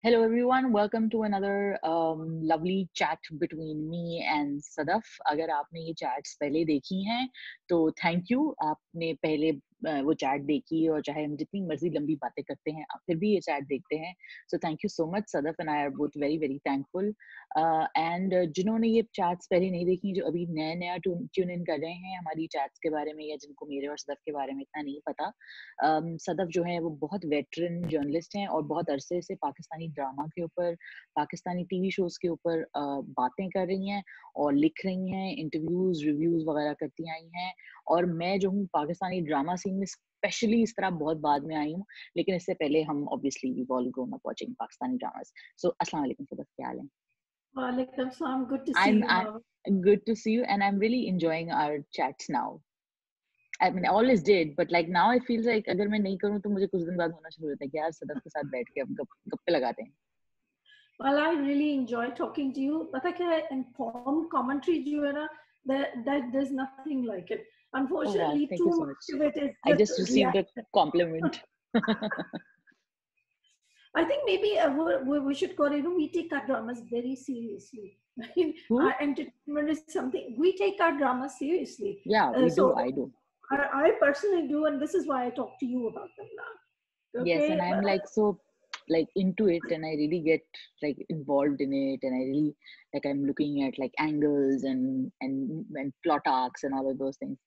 Hello, everyone. Welcome to another lovely chat between me and Sadaf. अगर आपने ये chats पहले देखी हैं, तो thank you. आपने पहले वो chat देखी और चाहे हम जितनी मर्जी लंबी बातें करते हैं, आप फिर भी ये chat देखते हैं. So thank you so much. Sadaf and I are both very, very thankful. And जिन्होंने ये chats पहले नहीं देखी, जो अभी नया tune in कर रहे हैं हमारी chats के बारे में या जिनको मेरे और Sadaf के बारे में इतना नहीं पता, सदफ जो है वो बहुत वेटरन जर्नलिस्ट हैं और बहुत अरसे से पाकिस्तानी ड्रामा के ऊपर, पाकिस्तानी टीवी शोज़ के ऊपर बातें कर रही हैं और लिख रही हैं, इंटरव्यूज़, रिव्यूज़ वगैरह करती आई हैं. और मैं जो हूँ पाकिस्तानी ड्रामा सीन में स्पेशली इस तरह बहुत बाद में आई हूँ, लेकिन इससे पहले हम obviously we all grown up watching Pakistani dramas. So अस्सलाम वालेकुम सदफ, क्या हाल है? Walaikum salam. Good to see you, Mahwash. I'm good to see you, and I'm really enjoying our chats now. I mean, I always did, but like now it feels like अगर मैं नहीं करूँ तो मुझे कुछ दिन बाद होना शुरू होता है कि यार सदफ के साथ बैठ के हम गप्पे लगाते हैं. Well, I really enjoy talking to you. पता क्या है, informed commentary जो है ना, that there's nothing like it. Oh wow, Unfortunately, thank too you so much. much of it is I just just received a reaction. compliment. I think maybe we should call it, we take our dramas very seriously. I mean, Who? our entertainment is something, we take our dramas seriously. Yeah, we do. So I do. I personally do, and this is why I talk to you about them now. Yes, and Okay? I'm like so like into it, and I really get like involved in it, and I really like I'm looking at like angles and plot arcs and all of those things.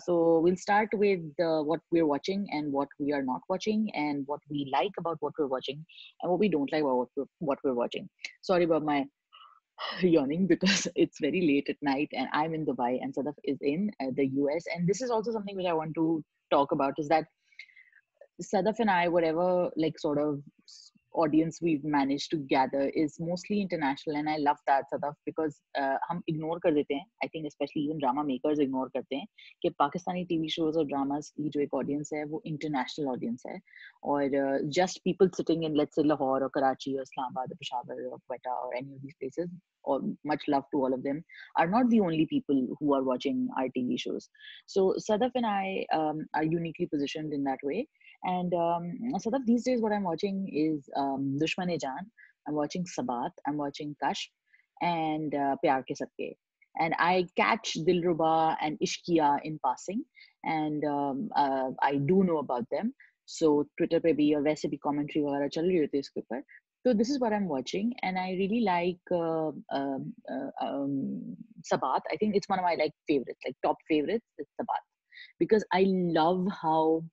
So we'll start with what we're watching and what we are not watching, and what we like about what we're watching, and what we don't like about what we're watching. Sorry about my yawning because it's very late at night and I'm in Dubai and Sadaf is in the US. And this is also something which I want to talk about, is that Sadaf and I, whatever like sort of audience we've managed to gather is mostly international, and I love that, Sadaf, because हम ignore कर देते हैं. I think especially even drama makers ignore करते हैं कि Pakistani TV shows और dramas की जो एक audience है वो international audience है, और just people sitting in, let's say, Lahore or Karachi or Islamabad or Peshawar or Quetta or any of these places, or much love to all of them, are not the only people who are watching our TV shows. So Sadaf and I are uniquely positioned in that way. And Sadaf, these days what I'm watching is Dushman Jaan. I'm watching Sabaat. I'm watching Kashf and Pyar ke Sadqay. And I catch Dilruba and Ishqiya in passing, and I do know about them. So Twitter पे भी और वैसे भी commentary वगैरह चल रही होती है इसके ऊपर. So this is what I'm watching, and I really like Sabaat. I think it's one of my like favorites, like top favorites. It's Sabaat because I love how,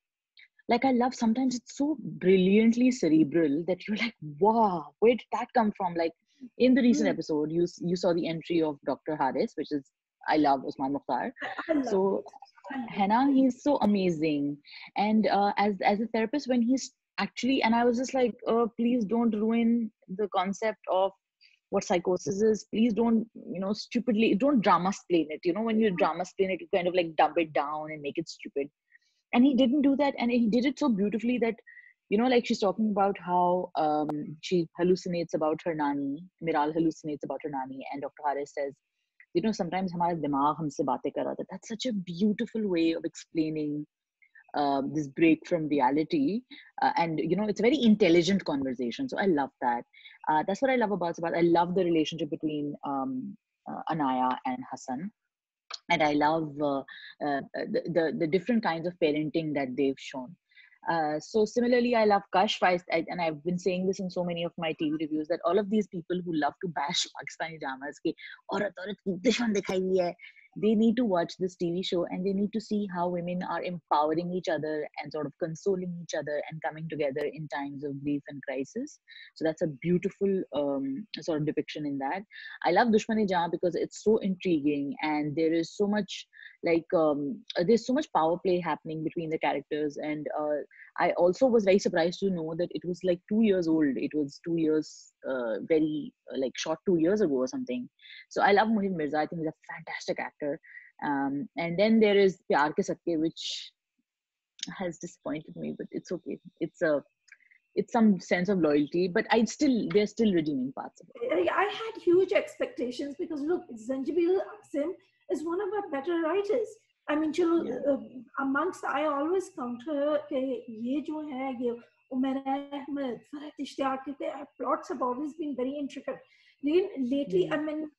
like, I love sometimes it's so brilliantly cerebral that you're like, wow, where did that come from? Like in the recent episode, you saw the entry of Dr. Haris, which is, I love Usman Muqaddar. I love So it. Hannah, he's so amazing. And as a therapist, when he's actually, and I was just like, oh, please don't ruin the concept of what psychosis is. Please don't, stupidly, don't drama explain it. When you drama explain it, you kind of like dumb it down and make it stupid. And he didn't do that, and he did it so beautifully that, like she's talking about how she hallucinates about her nani, Miral hallucinates about her nani, and Dr. Haris says, sometimes हमारा दिमाग हमसे बातें कर रहा था. That's such a beautiful way of explaining this break from reality, and it's a very intelligent conversation. So I love that. That's what I love about Sabat. I love the relationship between Anaya and Hassan, and I love the different kinds of parenting that they've shown. So similarly, I love Kashf, and I've been saying this in so many of my TV reviews, that all of these people who love to bash Pakistani dramas, ki aurat ki dushman dikhai hui hai, they need to watch this TV show, and they need to see how women are empowering each other and sort of consoling each other and coming together in times of grief and crisis. So that's a beautiful sort of depiction in that. I love Dushman-e-Jaan because it's so intriguing, and there is so much there's so much power play happening between the characters, and I also was very surprised to know that it was like 2 years old. It was 2 years, very like short 2 years ago or something. So I love Mohit Mirza. I think he's a fantastic actor. And then there is Pyar Ke Sadke, which has disappointed me, but it's okay. It's some sense of loyalty, but they're still redeeming parts of it. I had huge expectations because look, Zanjabil Asim is one of our better writers. I mean, chalo, Yeah. amongst, I always count her कि ये जो है ये Umair Ahmed, Farhat Ishtiyaq, plots have always been very intricate. Lately, I mean,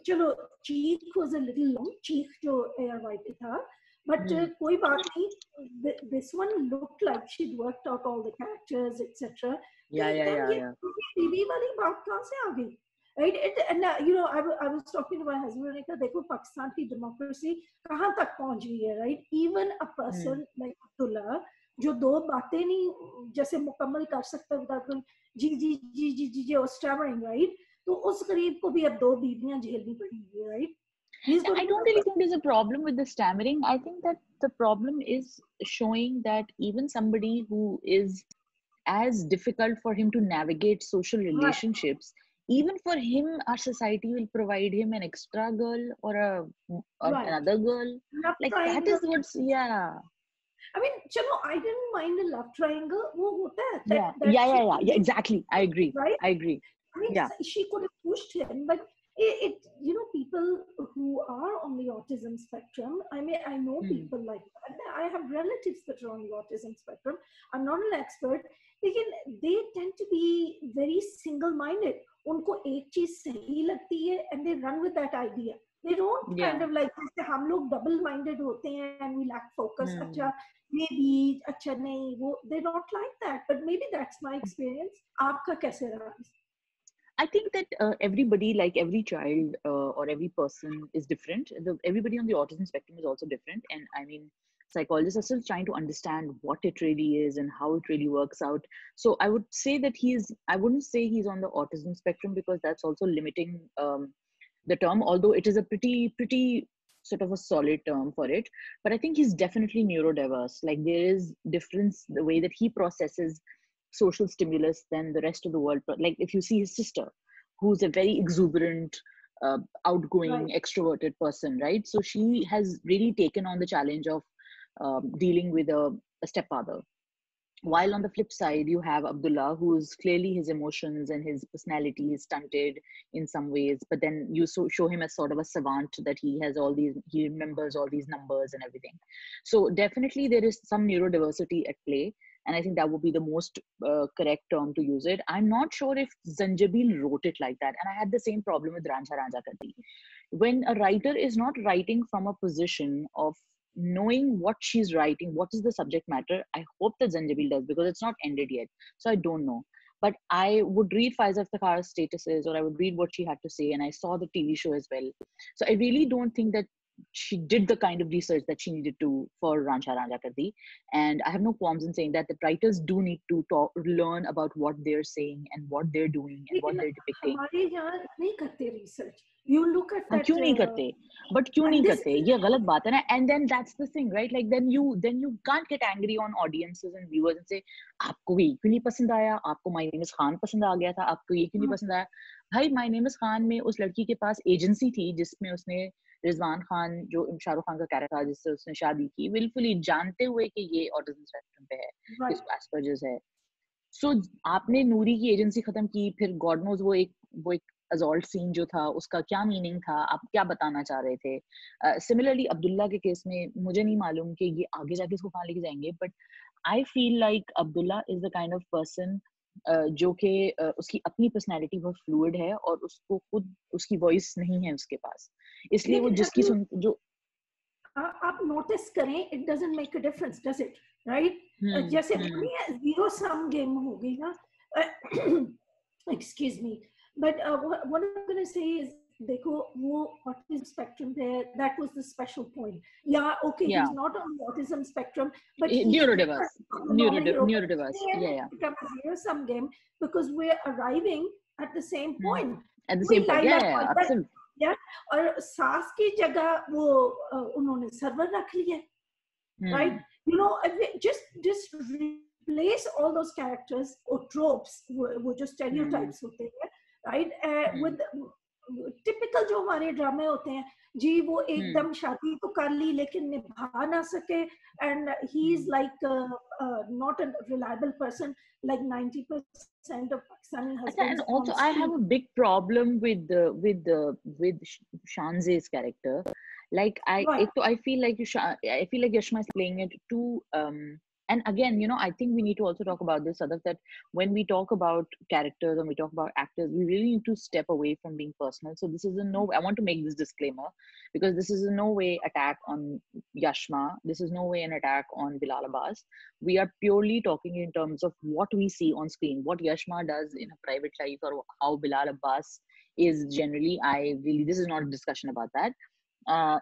chalo, Cheek was a little long, Cheek jo Air White tha, but koi baat nahi, this one looked like she'd worked out all the characters, etc. Then ye TV wali baat kahan se aa gayi? Right? And I was talking to my husband and I said, देखो पाकिस्तान की democracy कहाँ तक पहुँच गई है, right? Even a person like Abdullah, जो दो बातें नहीं जैसे मुकम्मल कर सकता without going ji ji ji ji ji ji or stammering, right? तो उस गरीब को भी अब दो बीवियां झेलनी पड़ेंगी, right? I don't really think there's a problem with the stammering. I think that the problem is showing that even somebody who is as difficult for him to navigate social relationships, even for him, our society will provide him an extra girl or another girl. Love like triangle. That is what's, I mean, chalo, I didn't mind a love triangle. वो होता है. Yeah, exactly. I agree. Right? I agree. I mean, she could have pushed him, but people who are on the autism spectrum, I mean, I know people like that. I have relatives that are on the autism spectrum. I'm not an expert. They tend to be very single-minded. उनको एक चीज सही लगती है, and they run with that idea. They don't kind of like, हम लोग double-minded होते हैं and we lack focus. अच्छा, maybe, अच्छा नहीं, वो they don't like that. But maybe that's my experience. आपका कैसे रहा? I think that everybody, like every child or every person, is different. Everybody on the autism spectrum is also different. And I mean, psychologists are still trying to understand what it really is and how it really works out. So I would say that I wouldn't say he's on the autism spectrum, because that's also limiting the term, although it is a pretty sort of a solid term for it. But I think he's definitely neurodiverse. Like, there is difference the way that he processes social stimulus than the rest of the world. But like, if you see his sister, who's a very exuberant, outgoing, extroverted person, right? So she has really taken on the challenge of dealing with a stepfather. While on the flip side, you have Abdullah, who's clearly, his emotions and his personality is stunted in some ways, but then you show him as sort of a savant, that he remembers all these numbers and everything. So definitely there is some neurodiversity at play. And I think that would be the most correct term to use it. I'm not sure if Zanjabil wrote it like that. And I had the same problem with Rancha Ranja Kati. When a writer is not writing from a position of knowing what she's writing, what is the subject matter, I hope that Zanjabil does, because it's not ended yet. So I don't know. But I would read Faiza Iftikhar's statuses, or I would read what she had to say, and I saw the TV show as well. So I really don't think that she did the kind of research that she needed to for Rancha Ranja Kardi. And I have no qualms in saying that the writers do need to learn about what they're saying and what they're doing and what they're depicting. हमारे यहाँ नहीं करते research. You look at that. क्यों नहीं करते? But क्यों नहीं करते? ये गलत बात है ना. And then that's the thing, right? Like then you can't get angry on audiences and viewers and say, आपको ये क्यों नहीं पसंद आया? आपको My Name is Khan पसंद आ गया था? आपको ये क्यों नहीं पसंद आया? भाई My Name is Khan में उस लड़की के पास एजेंसी थी, जिसमें उसने रिजवान खान, जो शाहरुख खान का कैरेक्टर था, जिससे उसने शादी की, बिल्कुल जानते हुए कि ये ऑटिज्म स्पेक्ट्रम पे है, इसको एस्पर्जर्स है. सो आपने नूरी की एजेंसी खत्म की, फिर गॉड नोज वो एक असॉल्ट सीन जो था, उसका क्या मीनिंग था, आप क्या बताना चाह रहे थे. सिमिलरली अब्दुल्ला के केस में मुझे नहीं मालूम कि ये आगे जाके इसको कहाँ लेके जाएंगे, but I feel like Abdullah is the kind of person जो कि उसकी अपनी पर्सनैलिटी बहुत फ्लूइड है, और उसको खुद उसकी वॉइस नहीं है उसके पास, इसलिए वो जिसकी सुन जो आप नोटिस करें, it doesn't make a difference, does it? Right? जैसे जीरो सम गेम हो गई ना, excuse me, but what I am gonna say is, देखो वो ऑटिज्म स्पेक्ट्रम पे, that was the special point. या okay, he is not on autism spectrum, but neurodiverse. Yeah. Zero sum game, because we're arriving at the same point. At the same point, yeah, absolutely. Yeah, और सास की जगह वो उन्होंने server रख लिया, right? You know, just replace all those characters or tropes, वो जो stereotypes होते हैं, right? With typical जो हमारे ड्रामे होते हैं, जी वो एकदम शादी तो कर ली लेकिन निभा ना सके, and he is like not a reliable person, like 90% of Pakistani husbands. And also I have a big problem with Shanze's character. Like I feel like Yashma is playing it too And again, I think we need to also talk about this, Sadaf, that when we talk about characters and we talk about actors, we really need to step away from being personal. So this is I want to make this disclaimer, because this is in no way attack on Yashma. This is no way an attack on Bilal Abbas. We are purely talking in terms of what we see on screen, what Yashma does in a private life, or how Bilal Abbas is generally. This is not a discussion about that.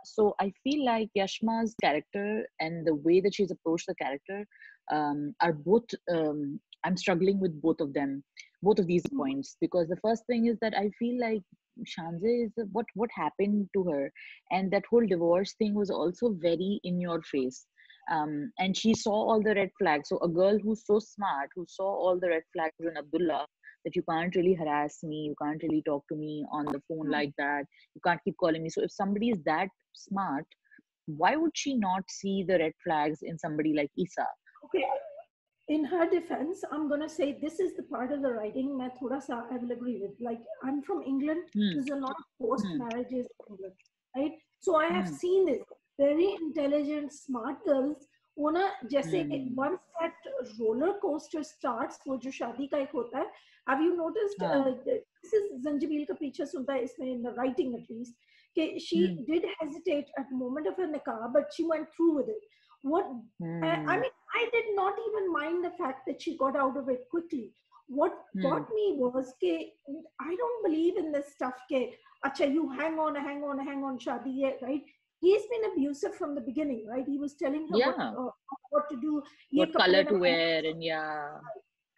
So I feel like Yashma's character and the way that she's approached the character are both. I'm struggling with both of them, both of these points, because the first thing is that I feel like Shanze is what happened to her, and that whole divorce thing was also very in your face. And she saw all the red flags. So a girl who's so smart, who saw all the red flags in Abdullah, that you can't really harass me, you can't really talk to me on the phone like that, you can't keep calling me. So if somebody is that smart, why would she not see the red flags in somebody like Isa? Okay, in her defense, I'm gonna say this is the part of the writing मैं थोड़ा सा I will agree with. Like, I'm from England. Hmm. There's a lot of forced Hmm. marriages in England, right? So I have Hmm. seen this very intelligent, smart girls. वो ना जैसे Hmm. once that roller coaster starts, वो जो शादी का एक होता है. Have you noticed? Huh. This is Zanjabil का पीछे सुनता है इसमें in the writing at least. कि she Hmm. did hesitate at the moment of her nikah, but she went through with it. What I Hmm. mean, I did not even mind the fact that she got out of it quickly. What Hmm. got me was ke I don't believe in this stuff. Ke acha, you hang on, shadi hai, right? He's been abusive from the beginning, right? He was telling her Yeah. what to do. Ye What color kapde na to pehno. wear, and yeah.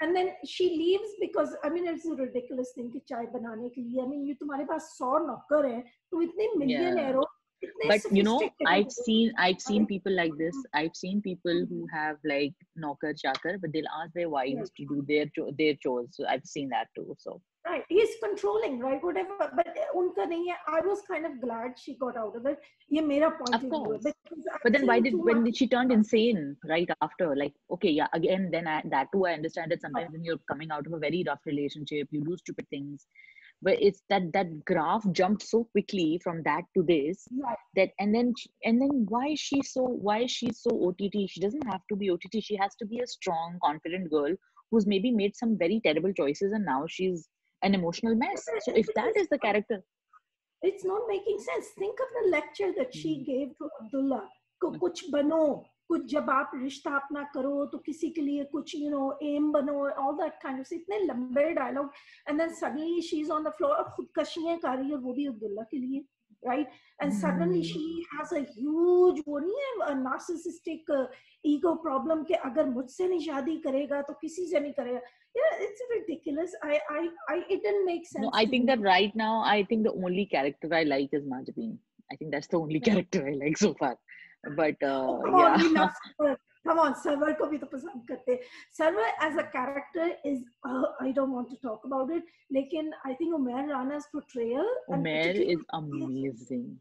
And then she leaves because I mean it's a ridiculous thing कि चाय बनाने के लिए. I mean ये तुम्हारे पास 100 नौकर हैं, तुम इतने Yeah. millionaire हो, इतने But sophisticated हो, I've seen right? people like this. I've seen people who have like knocker chakar, but they'll ask their Right. wives to do their chores. So I've seen that too. So Right, he's controlling, right? Whatever, but unka nahi hai. I was kind of glad she got out of it. ये मेरा point of of view है, course. because But I've then seen too when much. did she turned insane right after? Like, okay, yeah, again, then that too, I understand that Right, sometimes when you're coming out of a very rough relationship, you do stupid things. But it's that graph jumped so quickly from that to this, right. that and then why is she so OTT? She doesn't have to be OTT. She has to be a strong, confident girl who's maybe made some very terrible choices, and now she's an emotional mess. So if It that is is the not. character. It's not making sense. Think of the lecture that she Mhm. gave to Abdullah. को कुछ बनो, कुछ जब आप रिश्ता अपना करो तो किसी के लिए कुछ aim बनो, all that kind of इतने लंबे dialogue, and then suddenly she's on the floor और खुदकशियां कर रही है, वो भी अब्दुल्ला के लिए, right? And suddenly Hmm. she has a huge वो नहीं है a narcissistic ego problem कि अगर मुझसे नहीं शादी करेगा तो किसी से नहीं करेगा. Yeah, it's ridiculous. It didn't make No, sense I to think me. that right now, I think the only character I like is Majbeen. I think that's the only character I like so far. But Oh, come on, yeah. we love Sarwar. Come on, Sarwar को भी तो पसंद करते. Sarwar as a character is, I don't want to talk about it. लेकिन I think Umair Rana's portrayal, and Umair particularly, is amazing.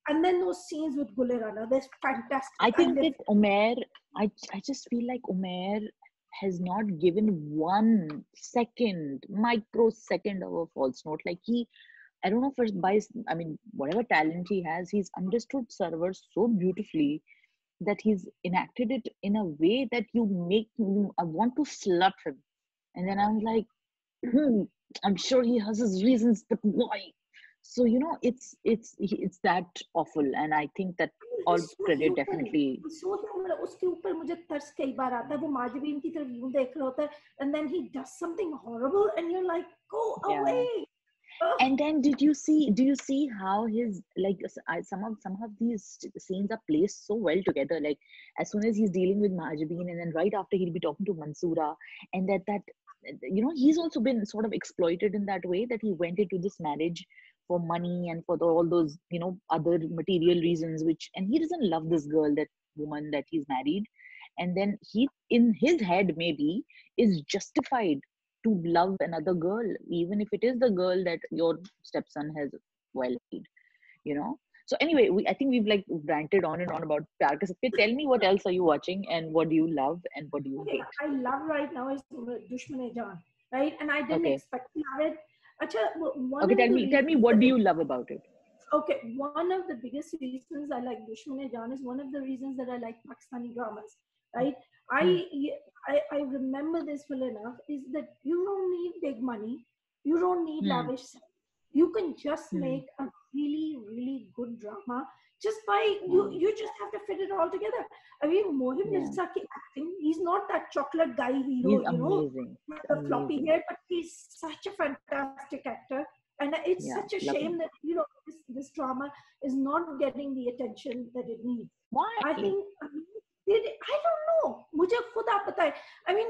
and then those scenes with Gule Rana, they're fantastic. I I think live. that I just feel like Umair has not given 1 second, microsecond of a false note. Like I don't know if it's I mean, whatever talent he has, he's understood server so beautifully that he's enacted it in a way that I want to slut him. And then I'm like, I'm sure he has his reasons, but why? So it's that awful, and I think that all He's so credit human. definitely. He's so human. उसके ऊपर मुझे तरस कई बार आता है. वो माजबीन की तरफ यूं देख रहा होता है, and then he does something horrible, and you're like, go Yeah. away. Ugh. And then do you see how his like some of these scenes are placed so well together? Like as soon as he's dealing with Mahjabeen, and then right after he'll be talking to Mansoora, and that he's also been sort of exploited in that way, that he went into this marriage for money and for all those other material reasons, which, and he doesn't love this girl, that woman that he's married, and then he in his head maybe is justified to love another girl, even if it is the girl that your stepson has violated, you know. So anyway, I think we've like ranted on and on about Pyar Ke Sadke. Tell me, what else are you watching, and what do you love and what do you Okay, hate? I love right now is Dushman Jaan, right? And I didn't Okay, expect to have it. Acha, one okay. of Tell the me, reasons what do you love about it? okay, one of the biggest reasons I like Dushman Jaan is one of the reasons that I like Pakistani dramas. right? Hmm. I remember this well enough is that you don't need big money, you don't need Hmm. lavish set. You can just Hmm. make a really really good drama just by Yeah. you just have to fit it all together. I mean, Mohim Yeah. Mirza ki acting, he's not that chocolate guy hero, He's amazing. with the floppy Amazing. hair, but he's such a fantastic actor. And it's Yeah. such a Love shame him. that this drama is not getting the attention that it needs. Why? I think I don't know. मुझे खुद आप बताएं. I mean,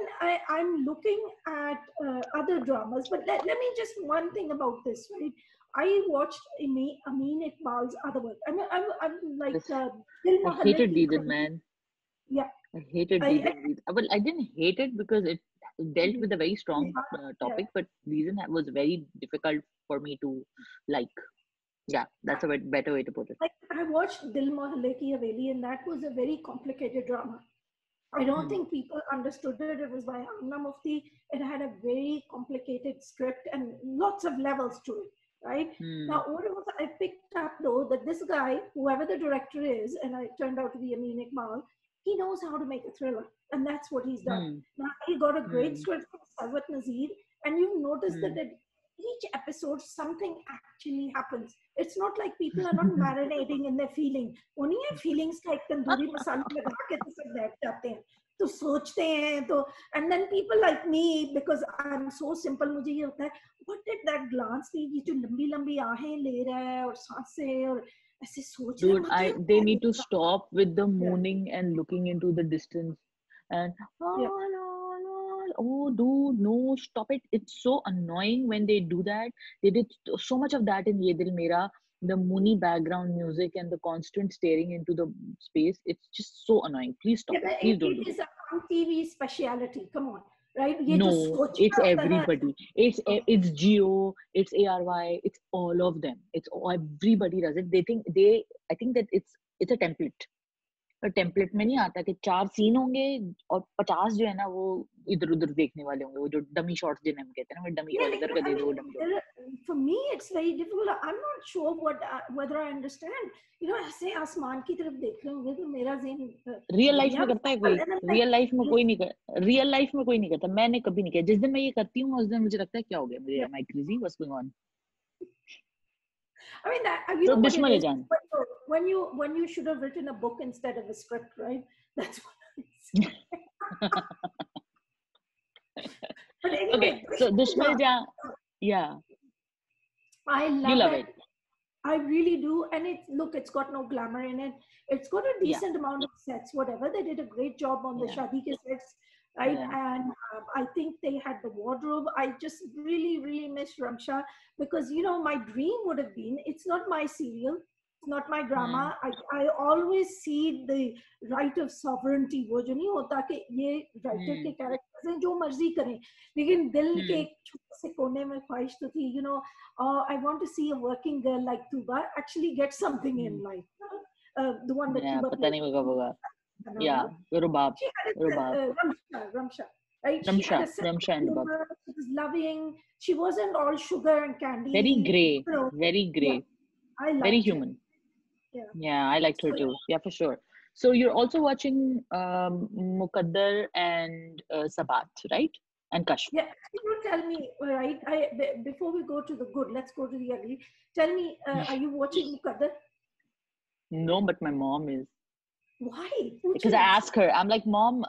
I'm looking at other dramas, but let me just one thing about this, right? I watched Amin Iqbal's other work. I'm like This, Dil I Mohalle hated Ki Deedan, Kabhi. man. Yeah, I hated I Deedan. Well, I didn't hate it because it dealt with a very strong yeah. topic, but Deedan was very difficult for me to like. Yeah, that's a better way to put it. I watched Dil Mohalle Ki Haveli, and that was a very complicated drama. I don't Hmm. think people understood it. It was by Amna Mufti. It had a very complicated script and lots of levels to it, right? Hmm. Now, what it was I picked up though that this guy, whoever the director is, and it turned out to be Amin Iqbal, he knows how to make a thriller, and that's what he's done. Hmm. Now, he got a great Hmm. script from Sabaat Nazir, and you've noticed Hmm. that at each episode something actually happens. It's not like people are not marinating in their feeling. Only है feelings का एक तंदूरी मसाला लगा के तो सब बैठ जाते हैं. तो सोचते हैं तो and then people like me because I'm so simple मुझे ये होता है what did that glance be ये जो लंबी लंबी आहें ले रहा है और सांसें और ऐसे सोच रहा है Dude, मुझे they क्या need to लिखा. stop with the Yeah, mooning and looking into the distance and yeah. oh dude, no, stop it. It's so annoying when they do that. They did so much of that in Ye Dil Mera, the moony background music and the constant staring into the space. It's just so annoying. Please stop Yeah, it. but Please don't do it it. is a TV speciality. Come on, right? ये जो No, सोच it's रहा होता है ना. everybody. It's Geo, it's ARY, it's all of them. Everybody does it. I think that it's a template. पर template में नहीं आता कि 4 सीन होंगे और 50 जो है ना वो इधर उधर देखने वाले होंगे वो जो डमी शॉट्स जिन्हें हम कहते हैं ना डमी Yeah, शॉट इधर का I दे mean, दो dummy shot for me, it's very difficult. I'm not sure whether I understand. ऐसे आसमान की तरफ देख रहे होंगे तो मेरा ज़हन रियल लाइफ दुनिया में में करता है कोई पागल है ना मैं. रियल लाइफ में कोई नहीं कर रियल लाइफ में कोई नहीं करता मैंने कभी नहीं किया जिस दिन मैं ये करती हूँ उस दिन मुझे लगता है क्या हो गया मुझे Yeah. Am I crazy what's going on I mean, you तो know what it दुश्मन है is जान when you should have written a book instead of a script, right? That's what I say. But okay anyway, so दुश्मन है Dushman, जान yeah I you love love that. it I really do. And it's got no glamour in it. It's got a yeah decent amount of sets, whatever. They did a great job on the yeah Shadi ke sets, right? yeah And I think they had the wardrobe. I just really, really miss Ramsha because, my dream would have been, it's not my serial. It's not my hmm. drama. I always see the right of sovereignty. वो जो नहीं होता कि ये writer के Hmm. characters हैं जो मर्जी करें लेकिन दिल के Hmm. एक छोटे से कोने में ख्वाहिश तो थी I want to see a working girl like Tuba actually get something Hmm. in life. The one that Yeah Tuba पता played. नहीं कब होगा Banana. yeah Rubab She had Rubab Ramsha, right? She had Ramsha a sense Ramsha of and Rubab humor. She was loving. She wasn't all sugar and very candy. gray very Yeah, gray I very liked her. human Yeah. yeah I liked her So, too yeah for sure so you're also watching Muqaddar and Sabaat right and Kashf yeah, you tell me, right? Before we go to the good, let's go to the ugly. Tell me, are you watching Muqaddar? no but my mom is Why? because I Pucha ask her, I'm like, Mom,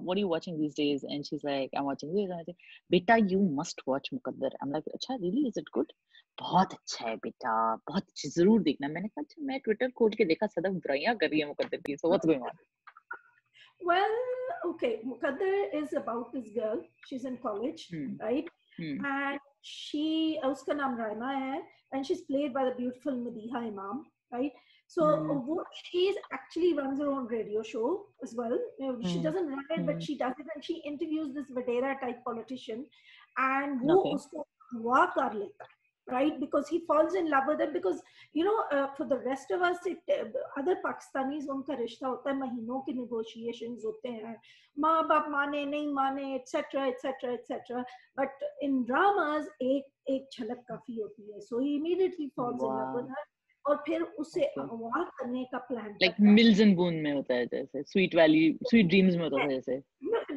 what are you watching these days? And she's like, I'm watching this. And I say, Beta, you must watch Muqaddar. I'm like, अच्छा, really? Is it good? बहुत अच्छा है बेटा बहुत अच्छी जरूर देखना मैंने कहा अच्छा मैं ट्विटर खोल के देखा सदफ बुराइयां कर रही है मुकद्दर की so what's going on Well, okay. Muqaddar is about this girl. She's in college, hmm. right? Hmm. And उसका नाम राइमा है, and she's played by the beautiful Madiha Imam, right? So Hmm. what she actually runs her own radio show as well. She Hmm. doesn't run it, but Hmm. she does it, and she interviews this Vadera type politician, and वो Okay. उसको हुआ कर लेता है, right? Because he falls in love with her because for the rest of us, other Pakistanis उनका रिश्ता होता है महीनों के negotiations होते हैं माँ बाप माने नहीं माने etc etc etc but in dramas एक झलक काफी होती है so he immediately falls in love with Wow. her और फिर उसे Okay. अगवा करने का प्लान Like करता है। Mills and Boone में होता है जैसे, Sweet Valley, Sweet Dreams में होता था जैसे।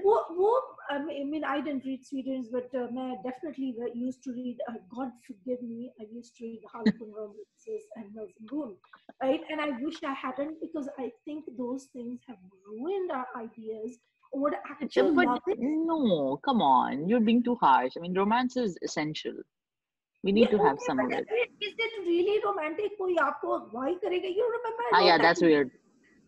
वो I mean I didn't read Sweetens, but मैं definitely used to read, God forgive me, I used to read Harlequin romances and Mills and Boone, right? And I wish I hadn't, because I think those things have ruined our ideas of what actual But love is. no, come on, you're being too harsh. I mean, romance is essential. We need Yeah, to have okay, some but of it. is it really romantic? कोई आपको अगवाई करेगा? You remember I Ah, wrote yeah, that. that's weird.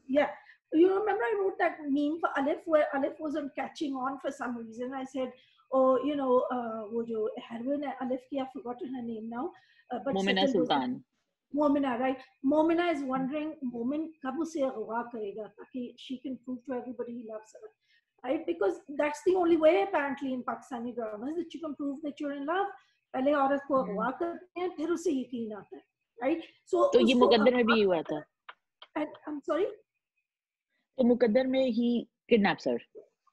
Yeah. You remember I wrote that meme for Alif where Alif wasn't catching on for some reason. I said, oh, you know, wo jo heroine hai Alif ki, I've forgotten her name now, but Momina Sajal was Sultan. Momina, right? Momina is wondering, Momin kab use agwa karega taki she can prove to everybody he loves her, right? Because that's the only way apparently in Pakistani dramas that you can prove that you're in love. पहले औरत को अगवा करते हैं, फिर उसे यकीन आता है, right? So तो ये उसको मुकद्दर में अगवा, भी हुआ था। and I'm sorry. तो मुकद्दर में he kidnaps her.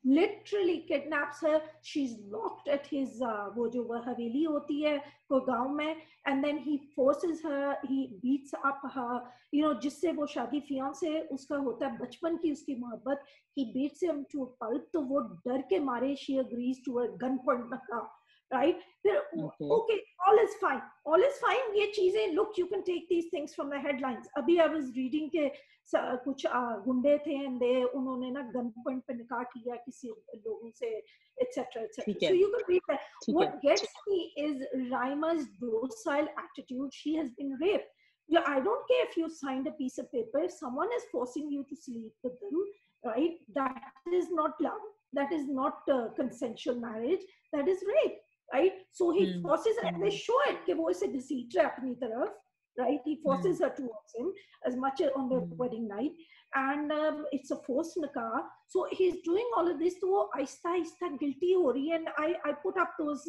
Literally kidnaps her. She's locked at his वो जो वह हवेली होती है कोई गांव में, and then he forces her, he beats up her, you know, जिससे वो शादी fiance उसका होता है, बचपन की उसकी मोहब्बत, he beats him to a pulp, तो वो डर के मारे she agrees to a gunpoint नकाब, right? फिर okay, all is fine, ये चीजें, look, you can take these things from the headlines. अभी I was reading के कुछ गुंडे थे and उन्होंने ना गन पॉइंट पे निकाह किया किसी लोगों से, etc. So you can read that. What gets me is Raima's docile attitude. She has been raped. Yeah, I don't care if you signed a piece of paper. If someone is forcing you to sleep with them, right? That is not love. That is not consensual marriage. That is rape, right? So he forces her, and they show it कि वो इसे घसीट रहा है अपनी तरफ, right? He forces her towards him as much as on their wedding night, and it's a forced nikah. So he's doing all of this, तो वो आहिस्ता आहिस्ता guilty हो रही है, and I put up those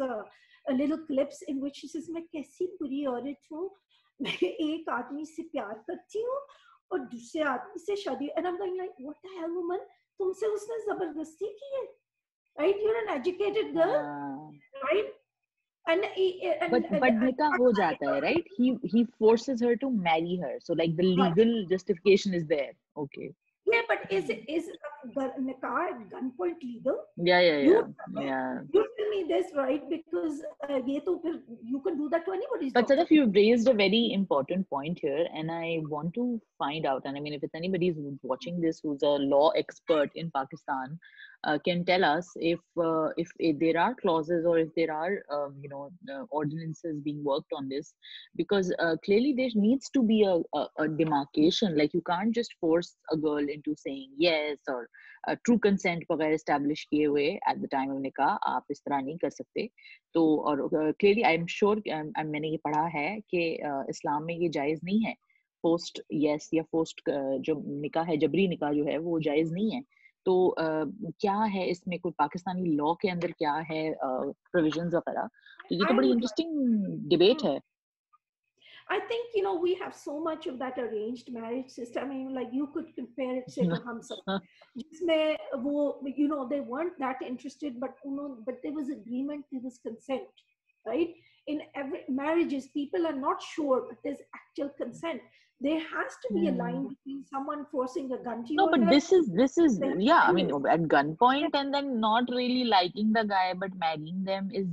little clips in which she says, मैं कैसी बुरी औरत हूँ, मैं एक आदमी से प्यार करती हूँ और दूसरे आदमी से शादी, and I'm going like, what the hell woman, तुमसे उसने जबरदस्ती की है, right? You're an educated girl, right? But nikah ho jata hai, right? He forces her to marry her, so like the legal justification is there. Okay. Yeah, but is nikah at gunpoint legal? Yeah. You tell me this, right? Because ये तो फिर you can do that to anybody's But daughter. Sadaf, you raised a very important point here, and I want to find out. And I mean, if it's anybody who's watching this who's a law expert in Pakistan, can tell us if there are clauses or if there are ordinances being worked on this, because clearly there needs to be a demarcation. Like you can't just force a girl into saying yes or true consent वगैरह establish किए हुए at the time of nikah आप इस तरह नहीं कर सकते. तो और क्लियरली आई एम श्योर मैंने ये पढ़ा है कि इस्लाम में ये जायज नहीं है, पोस्ट यस या पोस्ट जो निकाह है, जबरी निकाह जो है वो जायज नहीं है. तो क्या है इसमें, कोई पाकिस्तानी लॉ के अंदर क्या है प्रोविजंस वगैरह, तो ये तो बड़ी इंटरेस्टिंग डिबेट है. I think, you know, we have so much of that arranged marriage system. I mean, like you could compare it, say, to Hamsa. Jisme wo, you know, they weren't that interested, but there was agreement, there was consent, right? In every marriages, people are not sure, but there's actual consent. There has to be a line between someone forcing a gun to you. No, but this is yeah. I mean, at gunpoint and then not really liking the guy but marrying them is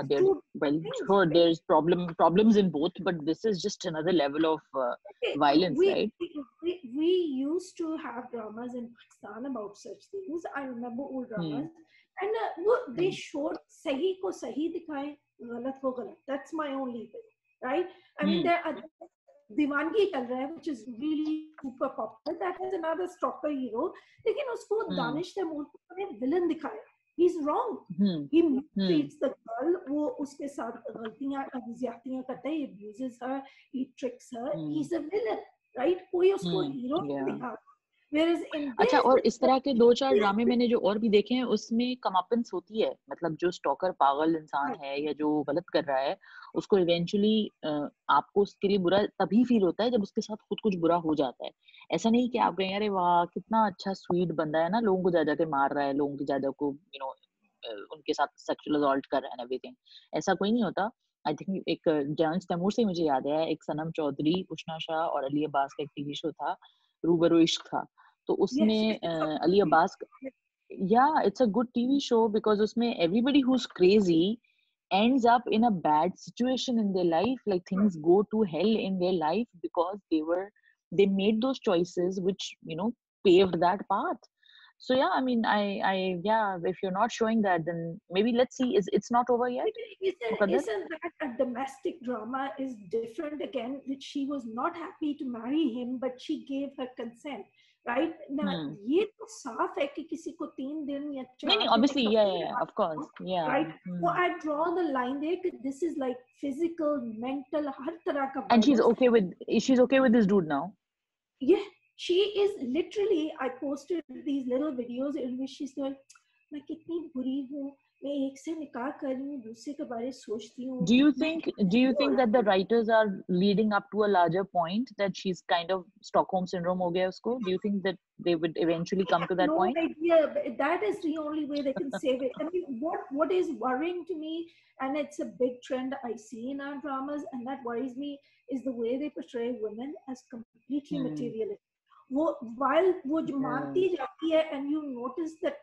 There, well, sure, there's problems in both, but this is just another level of violence, right? We used to have dramas in Pakistan about such things. I remember old dramas, and they showed sahi ko sahi dikhaye, galat ko galat. That's my only thing, right? I mean, there are Diwangi चल रहा है, which is really super popular. That has another stalker hero. लेकिन उसको दानिश तैमूर को ने villain दिखाया. He's wrong. He mistreats the girl. वो उसके साथ गलतियां ज्यादतियां करता है. He abuses her. He tricks her. He's a villain, right? कोई उसको hero नहीं दिखा. Whereas in अच्छा, और इस तरह के 2-4 ड्रामे मैंने जो और भी देखे हैं उसमें कमापन्स होती है, मतलब जो स्टॉकर पागल इंसान है या जो गलत कर रहा है उसको इवेंचुअली आपको उसके लिए बुरा तभी फील होता है जब उसके साथ खुद कुछ बुरा हो जाता है. ऐसा नहीं कि आप कहें अरे वाह कितना अच्छा स्वीट बंदा है ना, लोगों को जा जाके मार रहा है, लोगों की जा जा को उनके साथ सेक्सुअल असॉल्ट कर रहा है एवरीथिंग, ऐसा कोई नहीं होता. आई थिंक एक जान तैमूर से मुझे याद है, एक सनम चौधरी, उष्णा शाह और अली अब्बास का एक टीवी शो था, रूबरू इश्क था। तो Yes, उसमें yes, it's a Ali movie. Abbas, yeah, it's a good TV show because usme everybody who's crazy ends up in a bad situation in their life. Like things go to hell in their life because they made those choices which, paved that path. So yeah, I mean, yeah, if you're not showing that, then maybe let's see. It's not over yet, Muqaddar? Isn't that a domestic drama is different again, which she was not happy to marry him, but she gave her consent, right? Now, Hmm. ये तो साफ है कि किसी को 3 दिन या No, no, 4 दिन obviously, एक yeah, हफ्ते yeah, में yeah, of मारना, course, yeah. right? So Hmm. I draw the line there कि this is like physical, mental, हर तरह का And violence. she's okay with this dude now. Yeah, she is literally, I posted these little videos in which she's going, मैं कितनी बुरी हूँ, मैं एक से निकाह कर रही हूँ, दूसरे के बारे में सोचती हूँ, Do you मैं think कैसे do you क्यों think अलग that the हूँ? writers are leading up to a larger point that she's kind of Stockholm syndrome ho gaya usko? Do you think that they would eventually I come to have that no point? idea. But that is the only way they can save it. I mean, what is worrying to me, and it's a big trend I see in our dramas, and that worries me, is the way they portray women as completely Hmm. materialistic. वो while वो जो Yeah. मानती जाती है, and you notice that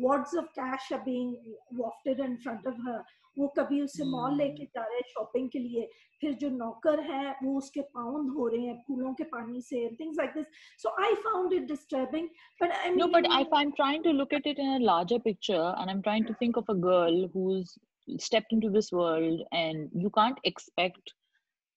wads of cash are being wafted in front of her. वो कभी उसे mall लेके Hmm. जा रहे हैं शॉपिंग के लिए, फिर जो नौकर हैं वो उसके पाउंड हो रहे हैं फूलों के पानी से, things like this. So I found it disturbing. But I No, mean, but if I'm trying to look at it in a larger picture and I'm trying to think of a girl who's stepped into this world, and you can't expect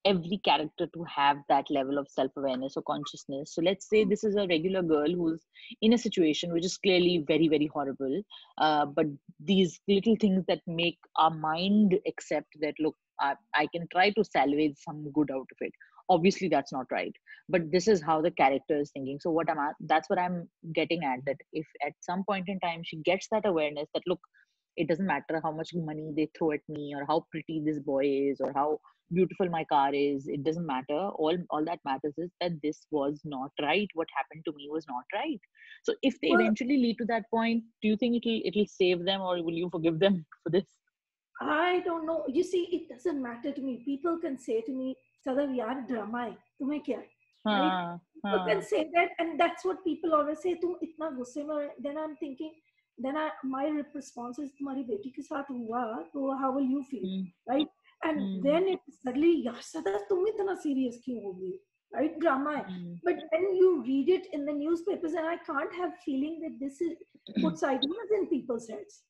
every character to have that level of self-awareness or consciousness. So let's say this is a regular girl who's in a situation which is clearly very, very horrible, but these little things that make our mind accept that, look, I can try to salvage some good out of it. Obviously that's not right, but this is how the character is thinking. So that's what I'm getting at, that if at some point in time she gets that awareness that, look, it doesn't matter how much money they throw at me or how pretty this boy is or how beautiful my car is, it doesn't matter. All that matters is that this was not right. What happened to me was not right. So if they well, eventually lead to that point, do you think it'll save them, or will you forgive them for this? I don't know. You see, it doesn't matter to me. People can say to me, Sadaf, yaar, drama hai. Tumhe kya hai? Right? हाँ People can हाँ say that, and that's what people always say. Tum itna gusse mein. Then I'm thinking, my response is, तुम्हारी बेटी के साथ हुआ, तो how will you feel, hmm right? And hmm then it suddenly, yaar, Sadaf, तुम इतना serious क्यों हो गई? Right? Drama hai. Hmm But when you read it in the newspapers, and I can't have feeling that this is puts ideas in people's heads,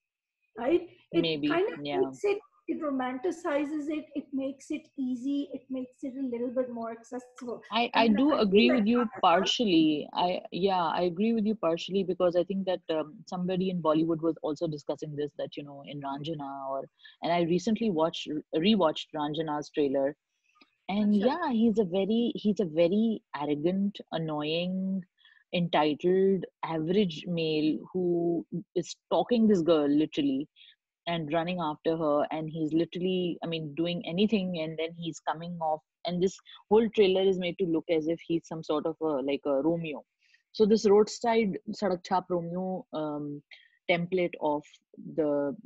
right? It maybe, kind of yeah. makes it romanticizes it makes it easy, it makes it a little bit more accessible. I And do I feel agree like with you partially. I agree with you partially because I think that somebody in Bollywood was also discussing this, that in Ranjana, and I recently rewatched Ranjana's trailer, and Acha, yeah, he's a very arrogant, annoying, entitled, average male who is stalking this girl literally and running after her, and he's literally, I mean, doing anything, and then he's coming off, and this whole trailer is made to look as if he's some sort of like a Romeo. So this roadside sadak chhap Romeo template of the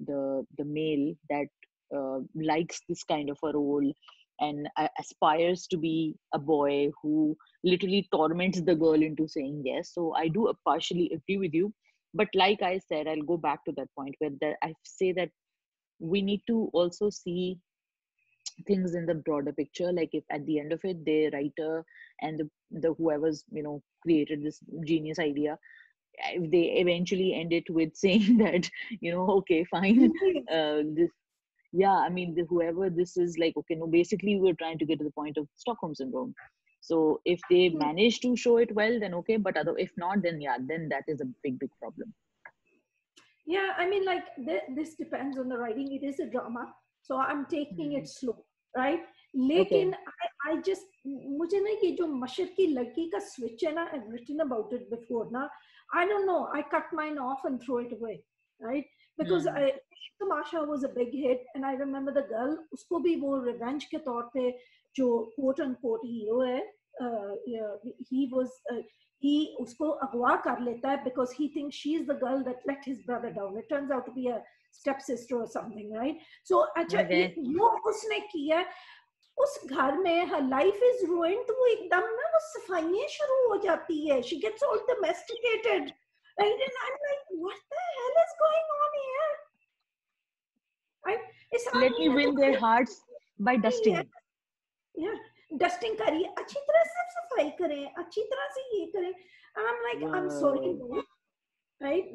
male that likes this kind of a role and aspires to be a boy who literally torments the girl into saying yes. So I do partially agree with you, but like I said, I'll go back to that point where I say that we need to also see things in the broader picture. Like if at the end of it, the writer and the whoever's created this genius idea, if they eventually end it with saying that okay, fine, yes. this, yeah, I mean, whoever this is, like, okay, no, basically we're trying to get to the point of Stockholm syndrome. So if they manage to show it well, then okay, but if not, then yeah, then that is a big problem. Yeah, I mean, like this depends on the writing. It is a drama, so I'm taking it Hmm. slow, right? Okay. लेकिन I just मुझे ना ये जो मशर की लड़की का switch है ना, I've written about it before ना. I don't know. I cut mine off and throw it away, right? Because Hmm. Tamasha was a big hit, and I remember the girl. उसको भी वो revenge के तौर पे जो quote unquote hero है, yeah, he was he उसको अगवा कर लेता है because he thinks she is the girl that let his brother down. It turns out to be a stepsister or something, right? So अच्छा ये वो उसने किया, उस घर में her life is ruined, तो वो एकदम ना वो सफाइयाँ शुरू हो जाती है, she gets all domesticated, right? And I'm like, what the hell is going on here? Right? इस Let आदमी me ने तो win their hearts by dusting. Dusting करिए, अच्छी तरह से सफाई करें, अच्छी तरह से ये करें. And I'm like, I'm sorry, no. Right?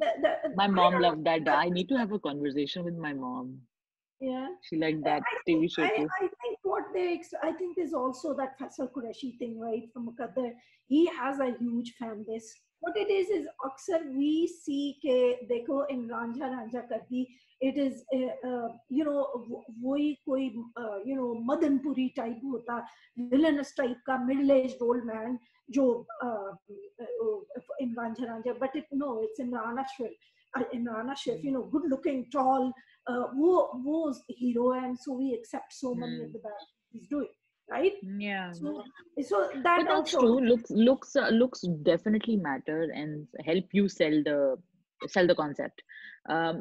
My I mom don't loved that. know. I need to have a conversation with my mom. Yeah. She liked that TV show too. I think what I think is also that Faisal Qureshi thing, right, from Muqaddar. He has a huge fan base. What it is अक्सर we see के देखो in Ranjha Ranjha करती, it is you know वही कोई you know Madan Puri type होता, villainous type का middle aged old man जो in Ranjha Ranjha, but it's Imran Ashraf. Imran Ashraf, you know, good looking, tall, वो hero, and so we accept so many of the bad things he's doing, right? Yeah. So that But that's also true. Looks definitely matter and help you sell the concept.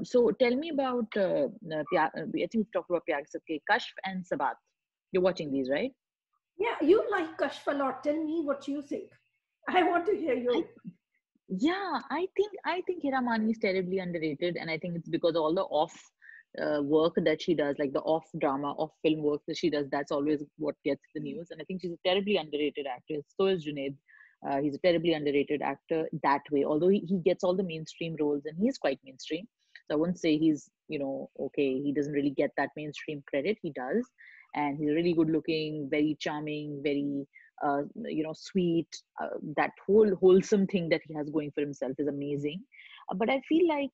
So tell me about Pyar, I think we've talked about Pyar Sadqay, Kashf and Sabaat. You're watching these, right? Yeah, you like Kashf a lot. Tell me what you think. I want to hear you. Yeah, I think Hira Mani is terribly underrated, and I think it's because all the off work that she does, like the off drama, off film work that she does, that's always what gets the news. And I think she's a terribly underrated actress. So is Junaid. He's a terribly underrated actor that way. Although he gets all the mainstream roles, and he's quite mainstream. So I wouldn't say he's okay. He doesn't really get that mainstream credit. He does, and he's really good looking, very charming, very sweet. That whole wholesome thing that he has going for himself is amazing. But I feel like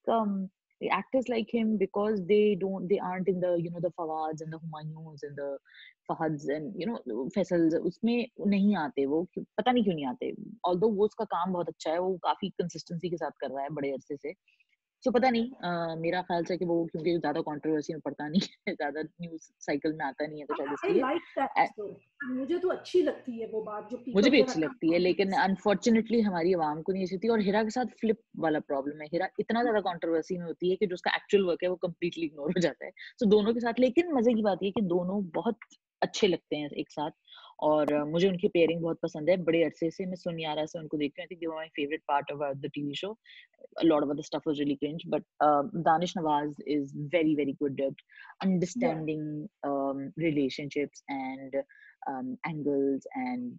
the actors like him, because they aren't in the the Fawads and the Humayuns and the Fahads and Faisals, उसमें नहीं आते वो, पता नहीं क्यों नहीं आते. Although वो उसका काम बहुत अच्छा है, वो काफी कंसिस्टेंसी के साथ कर रहा है बड़े अरसे से. सो पता नहीं, मेरा ख्याल से कि वो क्योंकि ज्यादा कंट्रोवर्सी में पड़ता नहीं है, ज्यादा न्यूज साइकिल में आता नहीं है, तो शायद इसलिए. I like that story. मुझे तो अच्छी लगती है वो बात जो मुझे भी अच्छी लगती है, लेकिन अनफॉर्चुनेटली हमारी आवाम को नहीं अच्छी थी. और हिरा के साथ फ्लिप वाला प्रॉब्लम है. हिरा इतना ज्यादा कंट्रोवर्सी में होती है कि जो उसका एक्चुअल वर्क है वो कंप्लीटली इग्नोर हो जाता है. सो दोनों के साथ, लेकिन मजे की बात ये कि दोनों बहुत अच्छे लगते हैं एक साथ. और मुझे उनकी पेयरिंग बहुत पसंद है. बड़े अरसे से मैं सुनियारा से उनको देखती हूँ. I think they were my favourite part of the TV show. A lot of other stuff was really cringe, but Danish Nawaz is very, very good at understanding relationships and angles, and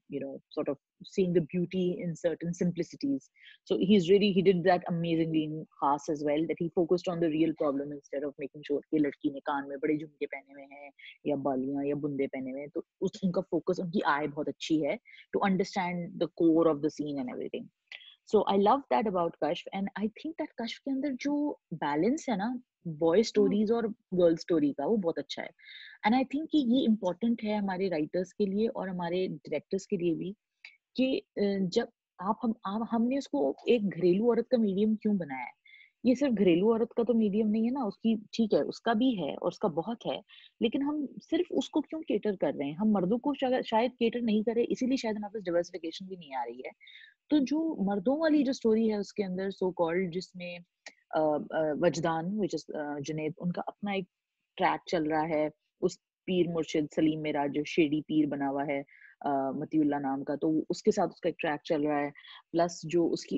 sort of seeing the beauty in certain simplicities. So he did that amazingly in Khas as well, that he focused on the real problem instead of making sure कि लड़की ने कान में बड़े झुमके पहने हुए हैं या बालियां या बुंदे पहने हुए हैं. तो उनका फोकस, उनकी आय बहुत अच्छी है to understand the core of the scene and everything. So I love that about Kashf, and I think that Kashf के अंदर जो balance है ना boy stories और girl story का, वो बहुत अच्छा है. And I think कि ये important है हमारे writers के लिए और हमारे directors के लिए भी, कि जब हमने उसको एक घरेलू औरत का मीडियम क्यों बनाया है. ये सिर्फ घरेलू औरत का तो मीडियम नहीं है ना, उसकी ठीक है, उसका भी है और उसका बहुत है, लेकिन हम सिर्फ उसको क्यों केटर कर रहे हैं. हम मर्दों को शायद केटर नहीं कर रहे, इसीलिए शायद हमारे पास डिवर्सिफिकेशन भी नहीं आ रही है. तो जो मर्दों वाली जो स्टोरी है उसके अंदर सो कॉल्ड, जिसमें वजदान विच इज जुनैद, उनका अपना एक ट्रैक चल रहा है. उस पीर मुर्शिद सलीम मेरा जो शेडी पीर बना हुआ है मतीउल्लाह नाम का, तो उसके साथ उसका एक ट्रैक चल रहा है. प्लस जो उसका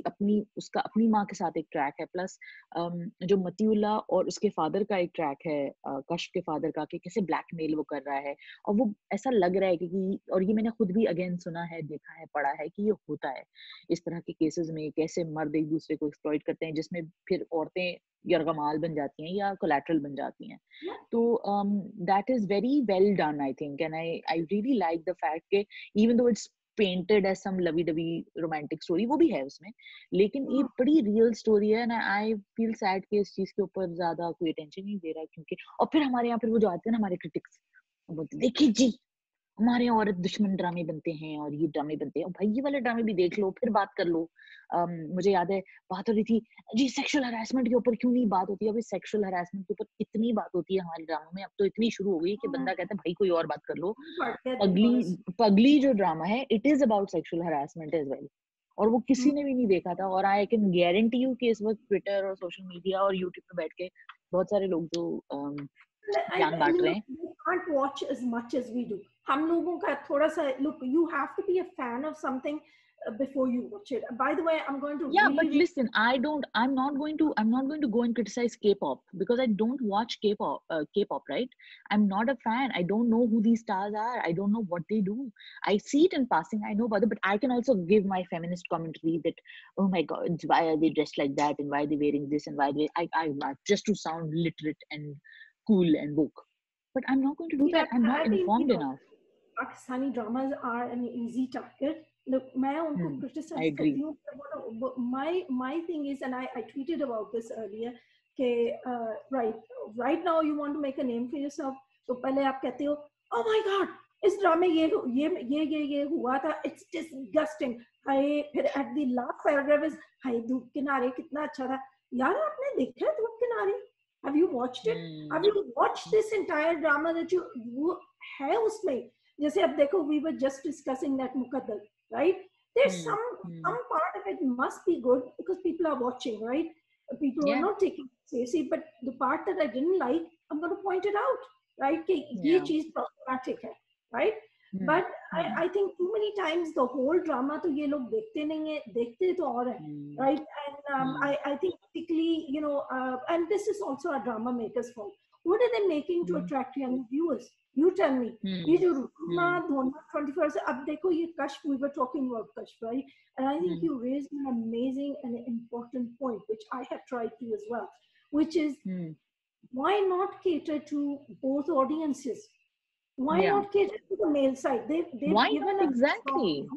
अपनी माँ के साथ एक ट्रैक है. प्लस जो मतीउल्लाह और उसके फादर का एक ट्रैक है, कश्फ के फादर का, कि कैसे ब्लैकमेल वो कर रहा है. और वो ऐसा लग रहा है कि और ये मैंने खुद भी अगेन सुना है, देखा है, पढ़ा है कि ये होता है इस तरह के केसेस में, कैसे मर्द एक दूसरे को एक्सप्लॉइट करते हैं, जिसमें फिर औरतें यरगमाल बन जाती हैं या कोलैटरल बन जाती हैं. तो that is very well done, I think, and I really like the fact कि even though it's painted as some lovey-dovey romantic story, वो भी है उसमें, लेकिन ये बड़ी रियल स्टोरी है. ना आई फील सैड कि इस चीज के ऊपर ज्यादा कोई अटेंशन नहीं दे रहा है, क्योंकि और फिर हमारे यहाँ फिर वो जो आते हैं ना हमारे क्रिटिक्स, बोलते देखिए जी हमारे यहाँ औरत दुश्मन ड्रामे बनते हैं और ये ड्रामे बनते हैं. भाई ये वाले ड्रामे भी देख लो, फिर बात कर लो. मुझे याद है बात हो रही थी जी सेक्सुअल हरासमेंट के ऊपर, क्यों नहीं बात होती. अभी सेक्सुअल हरासमेंट के ऊपर इतनी बात होती है हमारे ड्रामों में, अब तो इतनी शुरू हो गई कि बंदा कहता है भाई कोई और बात कर लो. पगली जो ड्रामा है, it is about sexual harassment as well. और वो किसी ने भी नहीं देखा था। और आई कैन गारंटी यू कि इस वक्त ट्विटर और सोशल मीडिया और यूट्यूब पे बैठ के बहुत सारे लोग जो ज्ञान I बांट mean, रहे look, हैं। we can't watch as much as we do. हम लोगों का थोड़ा सा look, you have to be a fan of something before you watch it. By the way, I'm going to Yeah, really, but really listen, I'm not going to go and criticize K-pop because I don't watch K-pop, right? I'm not a fan. I don't know who these stars are. I don't know what they do. I see it in passing. I know about it, but I can also give my feminist commentary that, oh my God, why are they dressed like that? And why are they wearing this? And why they, just to sound literate and cool and woke. But I'm not going to do yeah, that. I'm not I think, informed enough. Pakistani dramas are an easy target. Look, मैं उनको I criticize agree. करती हूँ. My thing is, and I tweeted about this earlier, कि right now you want to make a name for yourself. तो पहले आप कहते हो, oh my God, इस ड्रामे ये हुआ था. It's disgusting. हाय, फिर at the last paragraph is, हाय धूप किनारे कितना अच्छा था. यार आपने देखा है धूप किनारे? Have you watched it? Have you watched this entire drama that you है उसमें? जैसे अब देखो, we were just discussing that Muqaddar, right? There's some part of it must be good because people are watching, right? People are Yeah. not taking it seriously, but the part that I didn't like, I'm going to point it out, right? कि ये Yeah. चीज problematic है, right? But I think too many times the whole drama तो ये लोग देखते नहीं है, देखते तो और है, right? And I think particularly, and this is also a drama maker's fault. What are they making to attract young viewers? You tell me. ये जो रुकना धोना 21st, अब देखो ये Kashf, we were talking about Kashf, right? And I think you raised an amazing and important point, which I have tried to as well, which is why not cater to both audiences? Why Yeah. not cater to the male side? They've Why given not us exactly?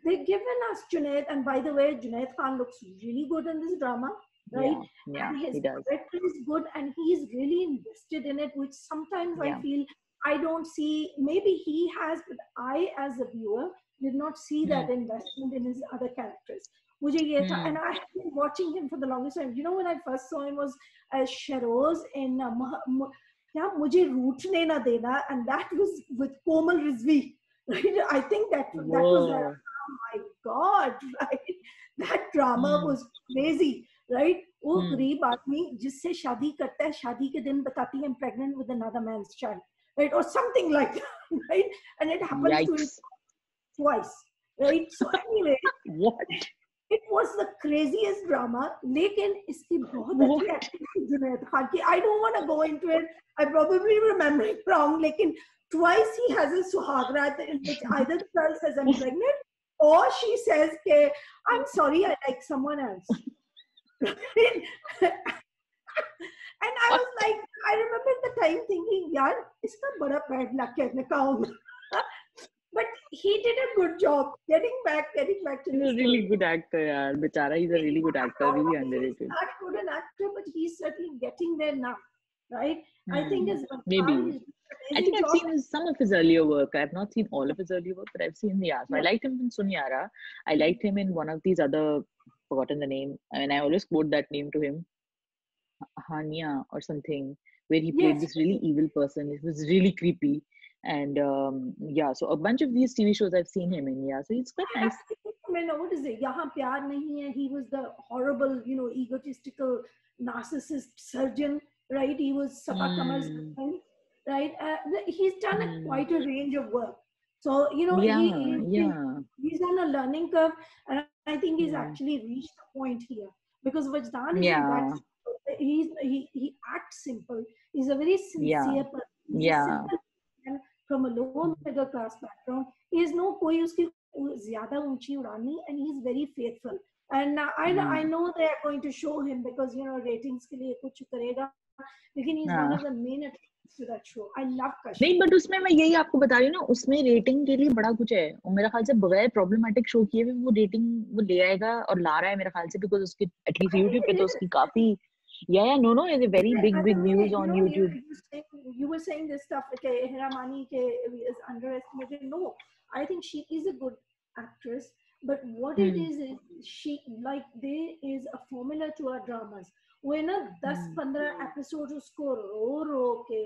they've given us Junaid, and by the way, Junaid Khan looks really good in this drama, right? Yeah, And his he does. character is good, and he's really invested in it, which sometimes I Yeah. feel I don't see. Maybe he has, but I, as a viewer, did not see that investment in his other characters. मुझे ये था, and I have been watching him for the longest time. You know, when I first saw him was as Sharoz in क्या मुझे रूठने ना देना, and that was with Komal Rizvi. Right? I think that was oh my God, right? That drama was crazy, right? वो गरीब आदमी जिससे शादी करता है, शादी के दिन बताती है I'm pregnant with another man's child, right? Or something like that, right? And it happens to him twice, right? So anyway, what? It was the craziest drama. लेकिन इसकी बहुत अच्छी acting थी जुनैद खान की. I don't want to go into it. I probably remember it wrong. लेकिन twice he has a suhagrat in which either the girl says I'm pregnant or she says के I'm sorry, I like someone else. And I was like, I remember the time thinking, यार इसका बड़ा bad luck है निकाह. But he did a good job getting back to He's the a really story. good actor, yaar. Bichara, he's a really good actor, really underrated. He's not good an actor, but he's certainly getting there now, right? I think as Maybe. he's I think I've seen some of his earlier work. I've not seen all of his earlier work, but I've seen, yeah. So I liked him in Sunyara. I liked him in one of these other, forgotten the name. I mean, I always quote that name to him, Hania or something, where he played this really evil person. It was really creepy. And yeah, so a bunch of these TV shows I've seen him in, yeah. So it's quite nice. What is it? यहाँ प्यार नहीं है. He was the horrible, egotistical, narcissist surgeon, right? He was Safa Kamar's husband, right? He's done quite a range of work. So, he's on a learning curve, and I think he's actually reached the point here because Vajdan isn't that. He acts simple. He's a very sincere person. He's a simple man from a lower middle class background. He has no कोई उसकी ज़्यादा ऊंची उड़ानी, and he's very faithful. And I know they are going to show him because ratings के लिए कुछ करेगा. लेकिन he's one of the main attractions to that show. I love Kashf. नहीं, बट उसमें मैं यही आपको बता रही हूँ ना, उसमें रेटिंग के लिए बड़ा कुछ है, और मेरा ख्याल से बगैर प्रॉब्लमेटिक शो किए भी वो रेटिंग वो ले आएगा और ला रहा है मेरे ख्याल से, बिकॉज उसके एटलीस्ट यूट्यूब पे तो उसकी काफी no, it's a very big views on YouTube. You were saying this stuff like Hiramani is underestimated. No, I think she is a good actress, but what it is she there is a formula to her dramas. वो ना 10 Hmm. 15 episode उसको रो रो के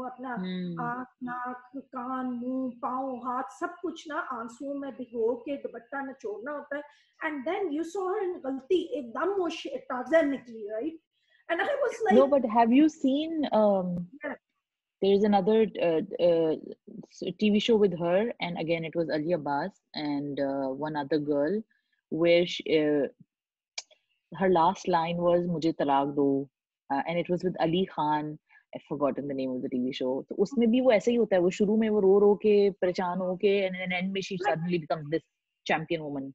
अपना Hmm. आँख नाक कान मुंह पाँव हाथ सब कुछ ना आंसुओं में भिगो के दुपट्टा निचोड़ना होता है. And then you saw her गलती एकदम वो टार्जन निकली, right? And I was No, like but have you seen there's another TV show with her, and again it was Ali Abbas and one other girl, where her last line was "Mujhe talaq do," and it was with Ali Khan. I've forgotten the name of the TV show. तो उसमें भी वो ऐसे ही होता है. वो शुरू में वो रो के परेशान हो के, and then end में she suddenly becomes this champion woman.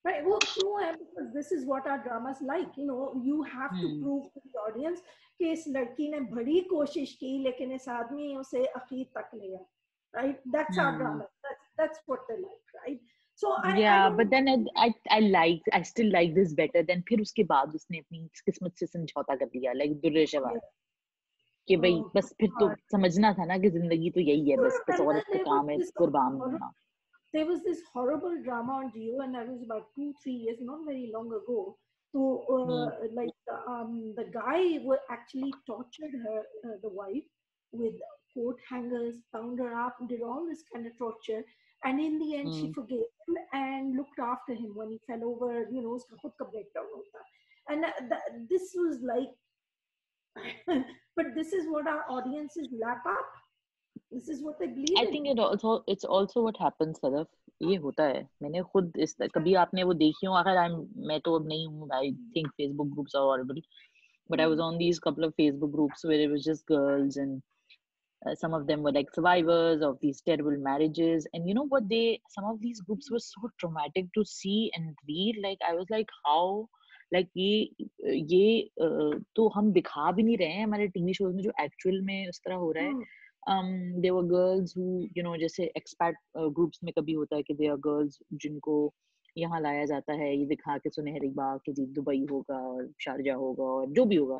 right, वो क्यों है? Because this is what our dramas like. You have to Hmm. prove to the audience कि इस लड़की ने बड़ी कोशिश की लेकिन इस आदमी उसे आखिर तक ले आया. Right? That's our Hmm. drama. That's what they like, right? So I Yeah, don't but know. then I still like this better than फिर उसके बाद उसने अपनी किस्मत से समझौता कर लिया, like दुर्रेशवा, कि भाई Oh बस फिर तो God. समझना था ना कि जिंदगी तो यही है, बस And then औरत का काम है कुर्बान होना. there was this horrible drama on Geo, and that was about 2 3 years, not very long ago. So, Hmm. the guy actually tortured her, the wife, with coat hangers, bound her up, did all this kind of torture. And in the end, she Hmm. forgave him and looked after him when he fell over. उसका खुद का breakdown होता. And this was like, but this is what our audiences lap up. This is what they believe I in. think it's also what happens, Sadaf. ये होता है. मैंने खुद कभी आपने वो देखी हो? आखिर मैं तो अब नहीं हूँ. I think Facebook groups are horrible, but I was on these couple of Facebook groups where it was just girls, and some of them were like survivors of these terrible marriages. And you know what, some of these groups were so traumatic to see and read. Like I was like, how, like ये तो हम दिखा भी नहीं रहे हैं हमारे TV shows में, जो एक्चुअल में उस तरह हो रहा है. There were girls who, जैसे एक्सपैट ग्रुप्स में कभी होता है कि there are girls जिनको यहाँ लाया जाता है ये दिखा के सुनहरी बाग कि जी दुबई होगा और शारजा होगा और जो भी होगा,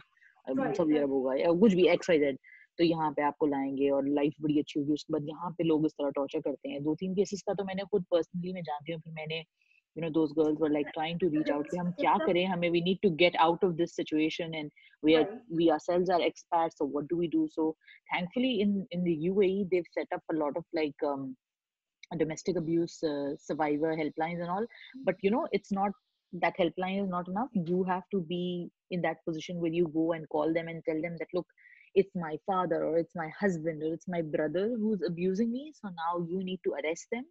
सऊदी अरब होगा या कुछ भी XYZ, तो यहाँ पे आपको लाएंगे और लाइफ बड़ी अच्छी होगी. उसके बाद यहाँ पे लोग इस तरह टॉर्चर करते हैं. 2 3 केसेस का तो मैंने खुद पर्सनली मैं जानती हूँ. फिर मैंने those girls were like trying to reach out कि हम क्या करें, हमें we need to get out of this situation, and we ourselves are expats, so what do we do? So thankfully in the UAE they've set up a lot of like domestic abuse survivor helplines and all. But it's not, that helpline is not enough. You have to be in that position where you go and call them and tell them that, look, it's my father or it's my husband or it's my brother who's abusing me, so now you need to arrest them.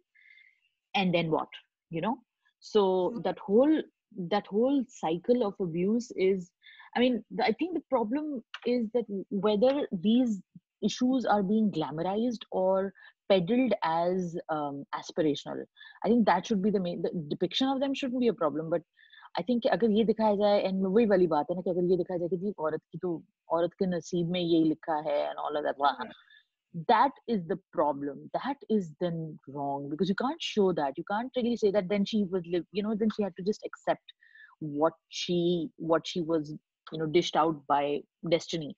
And then what? you know so that whole cycle of abuse is, I mean, I think the problem is that whether these issues are being glamorized or peddled as aspirational. I think that should be the depiction of them shouldn't be a problem. But I think कि अगर ये दिखाया जाए, and वही वाली बात है ना कि अगर ये दिखाया जाए कि जी औरत के नसीब में ये लिखा है and all of that, that is the problem. That is then wrong, because you can't show that. You can't really say that then she was then she had to just accept what she was dished out by destiny.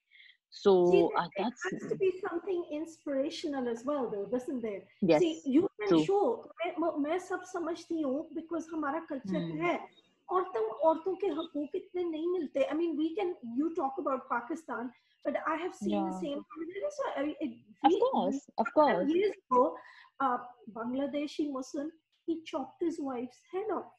See, So it that's, has to be something inspirational as well, though, doesn't there? See, yes, you can true. show. मैं सब समझती हूँ because हमारा culture Hmm. है. औरतों के हकूक इतने नहीं मिलते. I mean, you talk about Pakistan, but I have seen the Yeah, same. So, of course, of course. years ago, Bangladeshi Muslim, he chopped his wife's head off.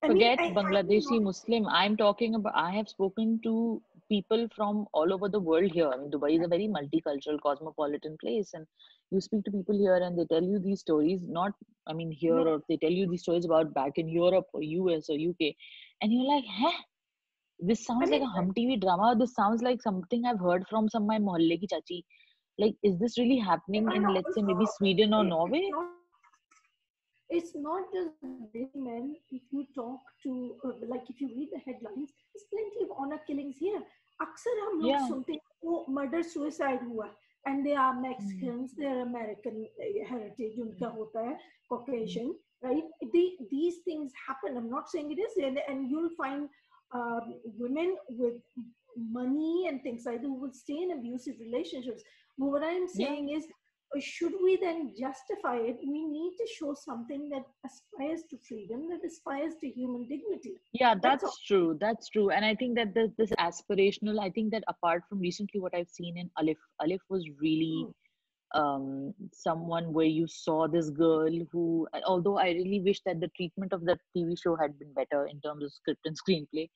I mean, Forget I Bangladeshi Muslim. I'm talking about, I have spoken to people from all over the world here. I mean, Dubai is a very multicultural, cosmopolitan place, and you speak to people here and they tell you these stories, not, I mean, here, no, or they tell you these stories about back in Europe or US or UK, and you're like, huh? This I sounds like mean, a Hum TV drama. This sounds like something I've heard from some my mohalle ki chachi. Like, is this really happening and in, let's say, also maybe Sweden or it's Norway? not. It's not just British men. If you talk to, like, if you read the headlines, there's plenty of honor killings here. अक्सर हम लोग Yeah. सुनते हैं वो murder suicide हुआ, and they are Hmm. Mexicans, they are American heritage उनका होता है, Hmm. Caucasian, right? These things happen. I'm not saying it is, and you'll find women with money and things like that who will stay in abusive relationships. But what I'm Yeah. saying is should we then justify it? We need to show something that aspires to freedom, that aspires to human dignity. Yeah, That's all. that's true. That's true. And I think that this aspirational, I think that apart from recently what I've seen in Alif was really someone where you saw this girl who, although I really wish that the treatment of that TV show had been better in terms of script and screenplay.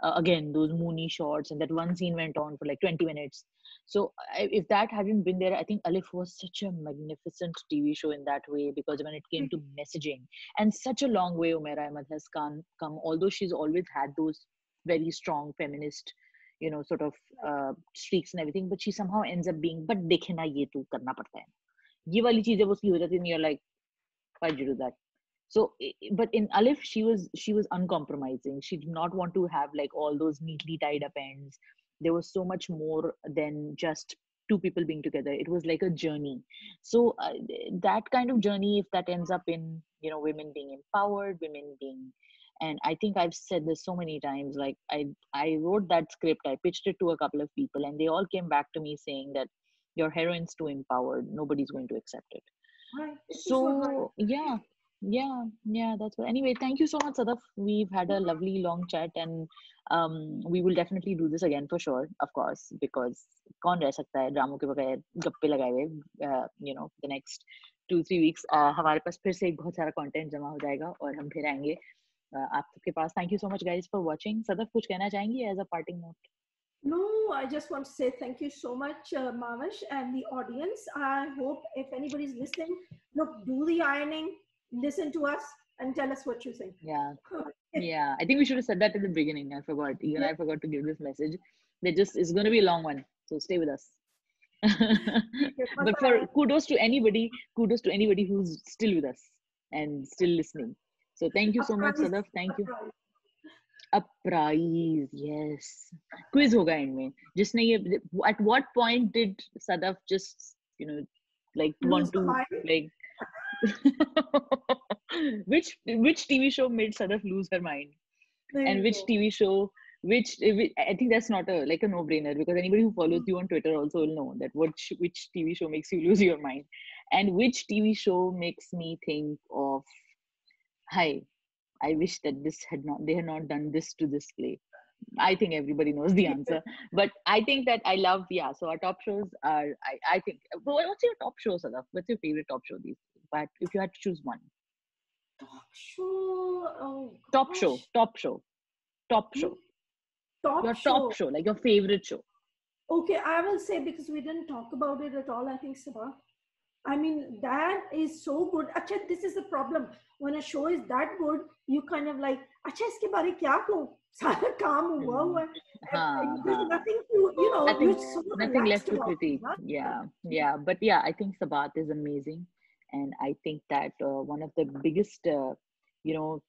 Again, those moony shots, and that one scene went on for like 20 minutes. So if that hadn't been there, I think Alif was such a magnificent TV show in that way, because when it came to messaging, and such a long way Umaira Ahmed has come, although she's always had those very strong feminist, sort of streaks and everything, but she somehow ends up being, but देखे ना ये तो करना पड़ता है, ये वाली चीजें उसकी हो जाती है, and you're like, why did you do that? So, but in Alif, she was uncompromising. She did not want to have like all those neatly tied up ends. There was so much more than just two people being together. It was like a journey. So that kind of journey, if that ends up in women being empowered, women being, and I think I've said this so many times. Like I wrote that script, I pitched it to a couple of people, and they all came back to me saying that your heroine's too empowered. Nobody's going to accept it. Right. This is what So yeah, that's what. Anyway, thank you so much, Sadaf. We've had a lovely long chat, and we will definitely do this again for sure, of course, because कौन रह सकता है ड्रामों के बगैर गप्पे लगाए हुए, the next 2-3 weeks हमारे पास फिर से एक बहुत सारा कंटेंट जमा हो जाएगा और हम फिर आएंगे आप सबके पास. Thank you so much guys for watching. Sadaf, कुछ कहना चाहेंगी as a parting note? No, I just want to say thank you so much, Mahwash, and the audience. I hope if anybody's listening, look, do the ironing, listen to us, and tell us what you think. Yeah. Yeah, I think we should have said that in the beginning. I forgot. Even I forgot to give this message. It's going to be a long one, so stay with us. But kudos to anybody who's still with us and still listening. So thank you so much, Sadaf. Thank you. A prize, yes. Quiz hoga end mein. Jisne ye, at what point did Sadaf just like want to like which TV show made Sadaf lose her mind? And which TV show, which I think that's not a no-brainer, because anybody who follows you on Twitter also will know that which TV show makes you lose your mind, and which TV show makes me think of, hi, I wish that they had not done this to this play. I think everybody knows the answer, but I think that I love, so our top shows are, I think, what's your top show, Sadaf? What's your favorite top show these days? But if you had to choose one. Top show? Oh, top show. Your top show, like your favorite show. Okay, I will say, because we didn't talk about it at all, I think Sabaat. I mean, that is so good. Achha, this is the problem. When a show is that good, you kind of like, achha, iske bare kya kahun? Sara kaam hua hai. There's nothing to, nothing left to critique. Yeah. But yeah, I think Sabaat is amazing. And I think that one of the biggest,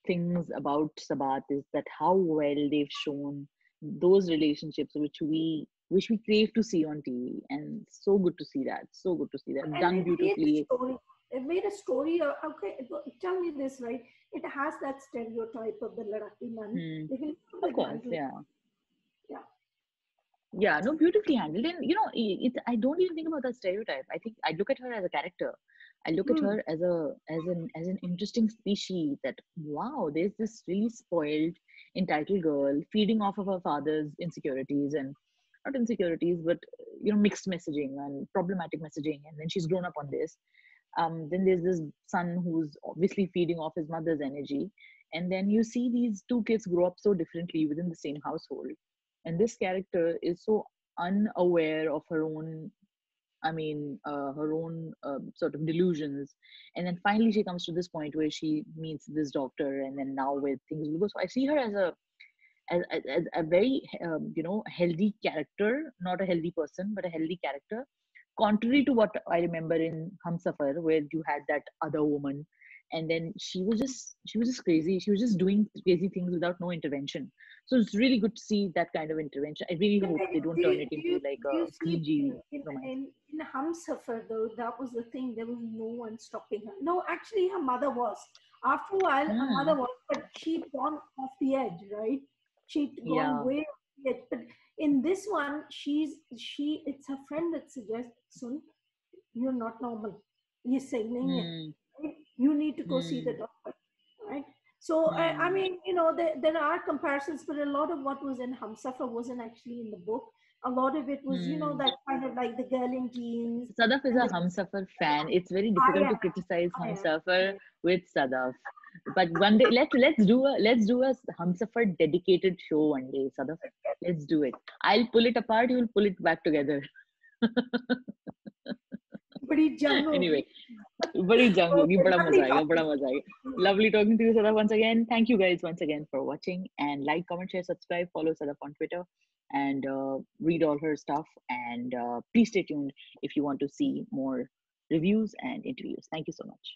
things about Sabaat is that how well they've shown those relationships which we crave to see on TV, and so good to see that. Done beautifully. It made a story. Okay, tell me this, right? It has that stereotype of the Ladakhi man. Of course, yeah, no, beautifully handled. And I don't even think about that stereotype. I think I look at her as a character. I look at her as an interesting species. That wow, there's this really spoiled, entitled girl feeding off of her father's insecurities, and not insecurities, but mixed messaging and problematic messaging. And then she's grown up on this. Then there's this son who's obviously feeding off his mother's energy, and then you see these two kids grow up so differently within the same household. And this character is so unaware of her own, sort of delusions. And then finally she comes to this point where she meets this doctor, and then now where things will go. So I see her as a very, healthy character, not a healthy person, but a healthy character. Contrary to what I remember in Humsafar, where you had that other woman, and then she was just crazy. She was just doing crazy things without no intervention. So it's really good to see that kind of intervention. I really hope they don't turn it into like a cringy romance. In Humsafar, though, that was the thing. There was no one stopping her. No, actually, her mother was. After a while, her mother was, but she'd gone off the edge, right? She'd gone way off the edge. But in this one, it's her friend that suggests, Sun, you're not normal. ये सही नहीं है. Hmm. Right? You need to go see the Hmm. doctor, right? So I Hmm. mean, you know, there are comparisons, but a lot of what was in Hamsafar wasn't actually in the book. A lot of it was, you know, Hmm. that kind of like the girl in jeans Sadaf is and a the. Humsafar fan. It's very I difficult to am, criticize I am. Humsafar with Sadaf. But one day, let's do a Humsafar dedicated show one day, Sadaf. Let's do it. I'll pull it apart. You'll pull it back together. बड़ी जंग होगी. Anyway, बड़ी जंग होगी. Okay, बड़ा lovely मजा आएगा. talking बड़ा to मजा आएगा. you. Lovely talking to you, Sadaf, once again. Thank you guys once again for watching, and like, comment, share, subscribe, follow Sadaf on Twitter, and read all her stuff. And please stay tuned if you want to see more reviews and interviews. Thank you so much.